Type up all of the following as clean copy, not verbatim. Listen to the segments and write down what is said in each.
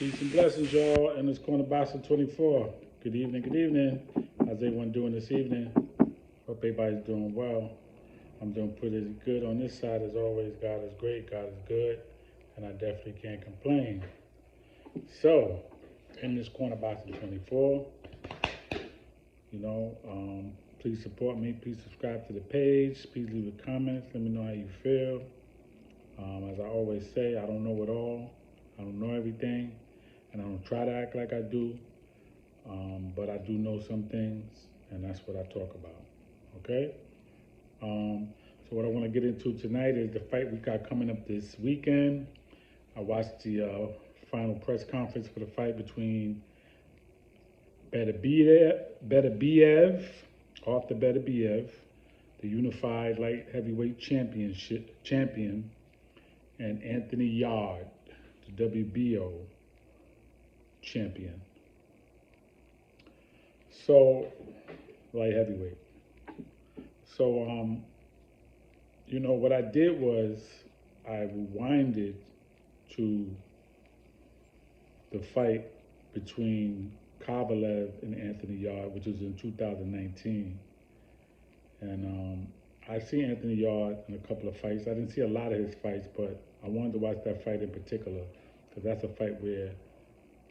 Peace and blessings, y'all. And it's Corner Boxing 24. Good evening, good evening. How's everyone doing this evening? Hope everybody's doing well. I'm doing pretty good on this side as always. God is great, God is good, and I definitely can't complain. So, in this Corner Boxing 24, please support me. Please subscribe to the page. Please leave a comment. Let me know how you feel. As I always say, I don't know it all. I don't know everything. And I don't try to act like I do. But I do know some things. And that's what I talk about. Okay? So what I want to get into tonight is the fight we got coming up this weekend. I watched the final press conference for the fight between Beterbiev, Arthur Beterbiev, the unified light heavyweight champion, and Anthony Yarde, the WBO champion. So, light heavyweight. So, what I did was I rewinded to the fight between Kovalev and Anthony Yarde, which was in 2019. And I see Anthony Yarde in a couple of fights. I didn't see a lot of his fights, but I wanted to watch that fight in particular because that's a fight where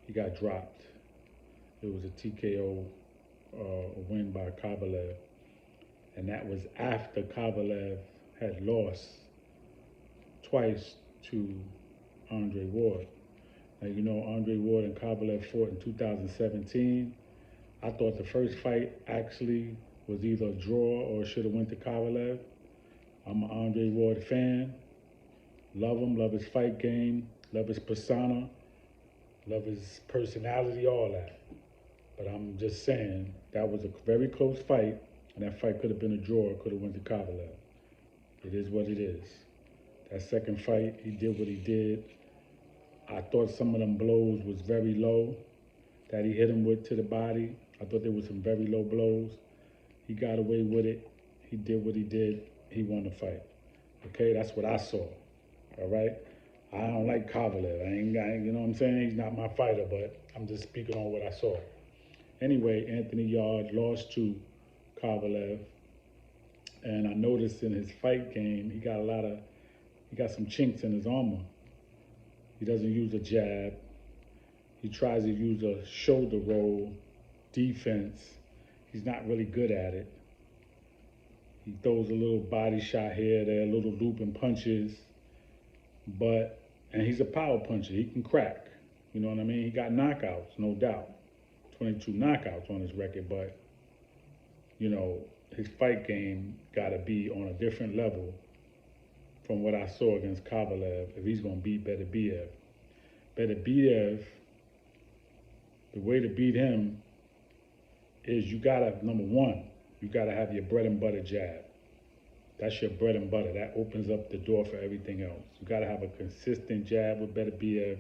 he got dropped. It was a TKO win by Kovalev. And that was after Kovalev had lost twice to Andre Ward. Now, Andre Ward and Kovalev fought in 2017. I thought the first fight actually was either a draw or should have went to Kovalev. I'm an Andre Ward fan. Love him, love his fight game, love his persona, love his personality, all that. But I'm just saying, that was a very close fight, and that fight could have been a draw, could have went to Kovalev. It is what it is. That second fight, he did what he did. I thought some of them blows was very low that he hit him with to the body. I thought there was some very low blows. He got away with it. He did what he did. He won the fight. Okay, that's what I saw. All right? I don't like Kovalev. I ain't, you know what I'm saying? He's not my fighter, but I'm just speaking on what I saw. Anyway, Anthony Yarde lost to Kovalev. And I noticed in his fight game, he got some chinks in his armor. He doesn't use a jab. He tries to use a shoulder roll defense. He's not really good at it. He throws a little body shot here, there, little looping punches. And he's a power puncher. He can crack. You know what I mean? He got knockouts, no doubt. 22 knockouts on his record, but, his fight game got to be on a different level from what I saw against Kovalev if he's going to beat Beterbiev. Beterbiev, the way to beat him is you got to, number one, you got to have your bread and butter jab. That's your bread and butter. That opens up the door for everything else. You got to have a consistent jab with Beterbiev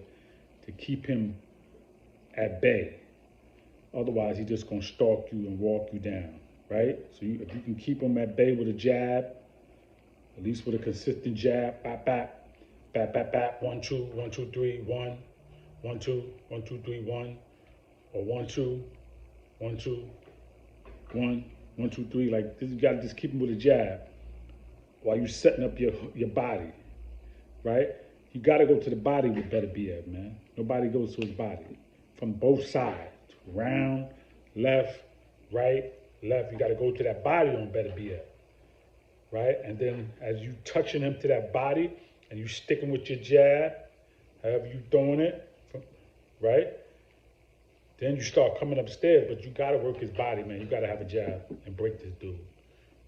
to keep him at bay. Otherwise, he's just going to stalk you and walk you down, right? So if you can keep him at bay with a jab, at least with a consistent jab, bap, bap, bap, bap, bap, 1, 2, 1, 2, 3, 1, 1, 2, 1, 2, 3, 1, or 1, 2, 1, 2, 1, 1, 2, 3. Like this, you gotta just keep him with a jab while you setting up your body, right? You gotta go to the body with Beterbiev, man. Nobody goes to his body. From both sides, round, left, right, left. You gotta go to that body on Beterbiev, right? And then as you touching him to that body and you sticking with your jab, however you throwing it, right? Then you start coming upstairs, but you got to work his body, man. You got to have a jab and break this dude.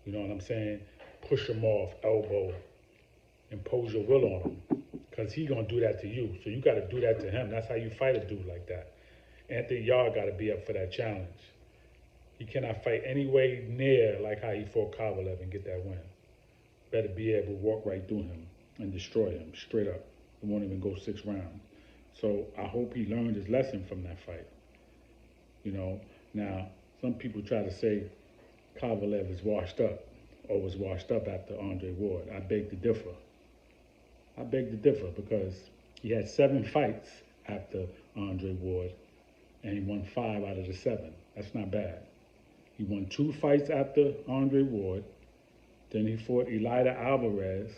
You know what I'm saying? Push him off, elbow, impose your will on him because he's going to do that to you. So you got to do that to him. That's how you fight a dude like that. Anthony Yarde got to be up for that challenge. He cannot fight any way near like how he fought Kovalev and get that win. Beterbiev will walk right through him and destroy him straight up. It won't even go 6 rounds. So I hope he learned his lesson from that fight. Now, some people try to say Kovalev is washed up or was washed up after Andre Ward. I beg to differ. because he had 7 fights after Andre Ward, and he won 5 out of the 7. That's not bad. He won 2 fights after Andre Ward. Then he fought Elida Alvarez.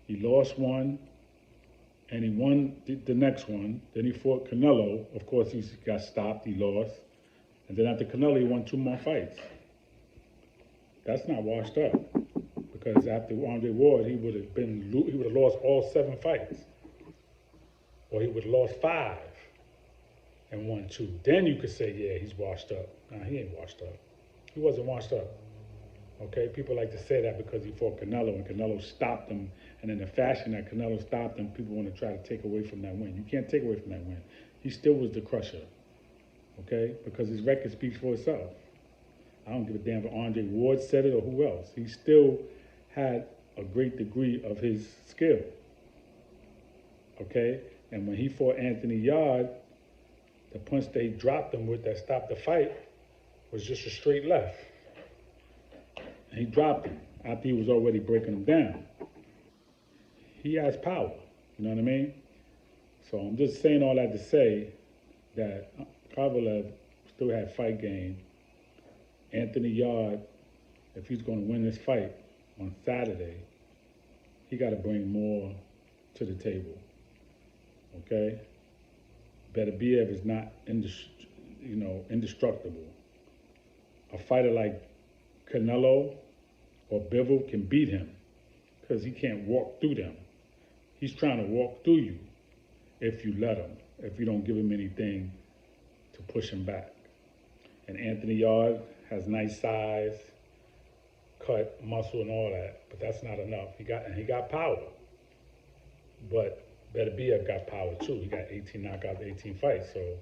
He lost one, and he won the next one. Then he fought Canelo. Of course, he got stopped. He lost. And then after Canelo, he won 2 more fights. That's not washed up, because after Andre Ward, he would have lost all 7 fights, or he would have lost 5 and won 2. Then you could say, yeah, he's washed up. Nah, he ain't washed up. He wasn't washed up. Okay, people like to say that because he fought Canelo and Canelo stopped him, and in the fashion that Canelo stopped him, people want to try to take away from that win. You can't take away from that win. He still was the crusher. Okay, because his record speaks for itself. I don't give a damn if Andre Ward said it or who else. He still had a great degree of his skill. Okay, and when he fought Anthony Yarde, the punch that he dropped him with that stopped the fight was just a straight left. And he dropped him after he was already breaking him down. He has power, you know what I mean? So I'm just saying all that to say that Kovalev still had fight game. Anthony Yarde, if he's going to win this fight on Saturday, he got to bring more to the table, okay? Beterbiev is not indestructible. A fighter like Canelo or Bivol can beat him because he can't walk through them. He's trying to walk through you if you let him, if you don't give him anything to push him back. And Anthony Yarde has nice size, cut, muscle, and all that, but that's not enough. He got power, but Beterbiev got power too. He got 18 knockouts, 18 fights. So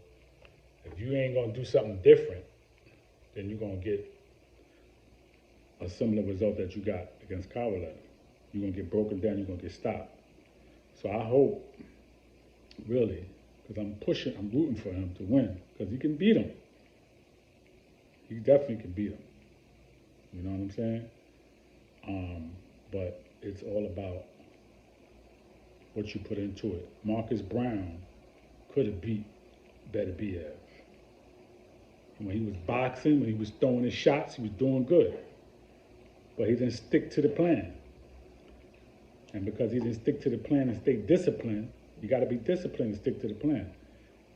if you ain't gonna do something different, then you're gonna get a similar result that you got against Kovalev. You're gonna get broken down. You're gonna get stopped. So I hope, really, because I'm rooting for him to win, because he can beat him. He definitely can beat him. You know what I'm saying? But it's all about what you put into it. Marcus Brown could have beat Beterbiev. When he was boxing, when he was throwing his shots, he was doing good. But he didn't stick to the plan. And because he didn't stick to the plan and stay disciplined, you got to be disciplined and stick to the plan.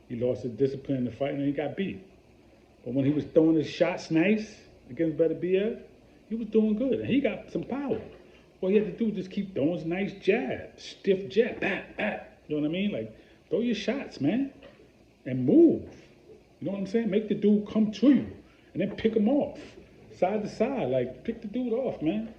He lost his discipline in the fight and he got beat. But when he was throwing his shots nice against Beterbiev, he was doing good. And he got some power. All he had to do was just keep throwing his nice jab, stiff jab, bat, bat. You know what I mean? Like, throw your shots, man, and move. You know what I'm saying? Make the dude come to you, and then pick him off, side to side. Like, pick the dude off, man.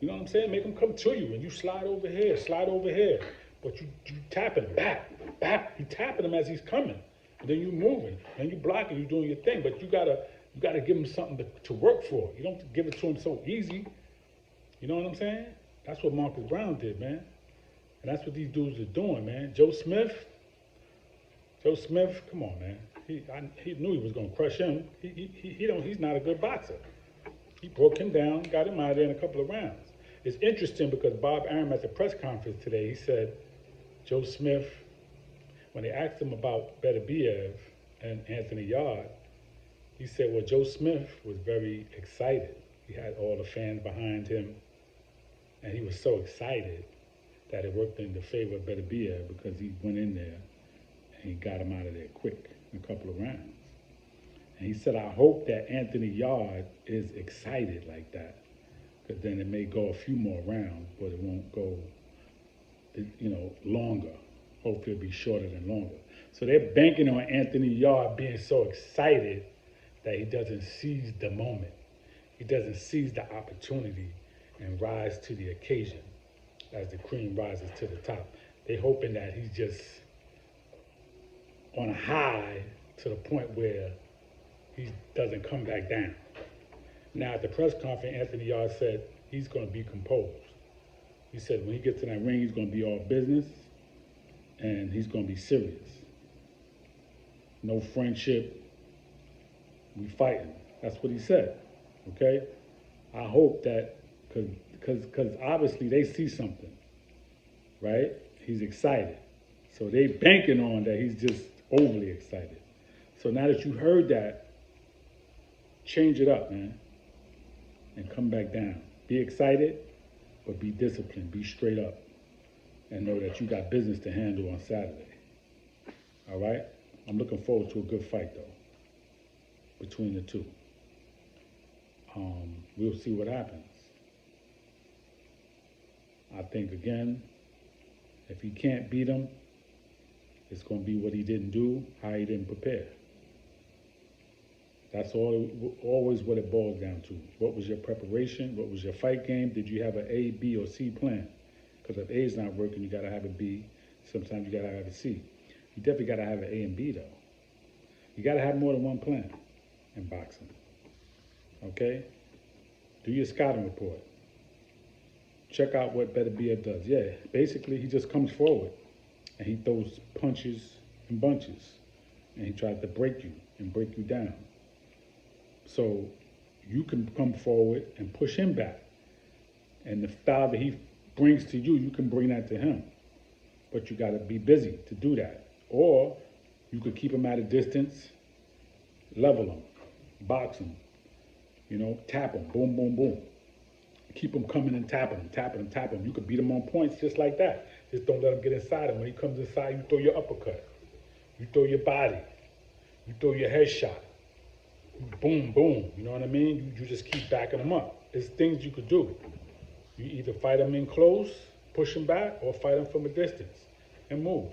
You know what I'm saying? Make him come to you, and you slide over here. But you tapping him, back, back. You tapping him as he's coming, and then you moving, and you blocking, you doing your thing. But you gotta give him something to work for. You don't give it to him so easy. You know what I'm saying? That's what Marcus Brown did, man. And that's what these dudes are doing, man. Joe Smith, come on, man. He knew he was gonna crush him. He's not a good boxer. He broke him down, got him out of there in a couple of rounds. It's interesting because Bob Arum at the press conference today, he said, Joe Smith, when they asked him about Beterbiev and Anthony Yarde, he said, well, Joe Smith was very excited. He had all the fans behind him, and he was so excited that it worked in the favor of Beterbiev because he went in there and he got him out of there quick in a couple of rounds. And he said, I hope that Anthony Yarde is excited like that, because then it may go a few more rounds, but it won't go, longer. Hopefully it'll be shorter than longer. So they're banking on Anthony Yarde being so excited that he doesn't seize the moment. He doesn't seize the opportunity and rise to the occasion as the cream rises to the top. They're hoping that he's just on a high to the point where he doesn't come back down. Now, at the press conference, Anthony Yarde said he's going to be composed. He said when he gets in that ring, he's going to be all business, and he's going to be serious. No friendship. We fighting. That's what he said, okay? I hope that, because obviously they see something, right? He's excited. So they banking on that he's just overly excited. So now that you heard that, change it up, man, and come back down. Be excited, but be disciplined. Be straight up, and know that you got business to handle on Saturday. All right? I'm looking forward to a good fight, though, between the two. We'll see what happens. I think, again, if he can't beat him, it's going to be what he didn't do, how he didn't prepare. That's always what it boils down to. What was your preparation? What was your fight game? Did you have an A, B, or C plan? Because if A is not working, you got to have a B. Sometimes you got to have a C. You definitely got to have an A and B, though. You got to have more than one plan in boxing. Okay? Do your scouting report. Check out what Beterbiev does. Yeah, basically, he just comes forward and he throws punches and bunches. And he tries to break you and break you down. So you can come forward and push him back. And the style that he brings to you, you can bring that to him. But you got to be busy to do that. Or you could keep him at a distance, level him, box him, tap him, boom, boom, boom. Keep him coming and tapping him, tapping him, tapping him. You could beat him on points just like that. Just don't let him get inside him. When he comes inside, you throw your uppercut. You throw your body. You throw your headshot. Boom, boom. You know what I mean? You just keep backing him up. There's things you could do. You either fight him in close, push him back, or fight him from a distance and move.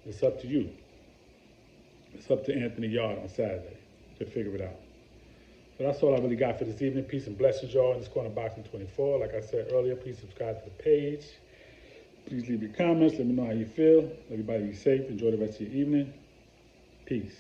It's up to you. It's up to Anthony Yarde on Saturday to figure it out. So that's all I really got for this evening. Peace and blessings, y'all, in this corner Boxing 24. Like I said earlier, please subscribe to the page. Please leave your comments. Let me know how you feel. Everybody be safe. Enjoy the rest of your evening. Peace.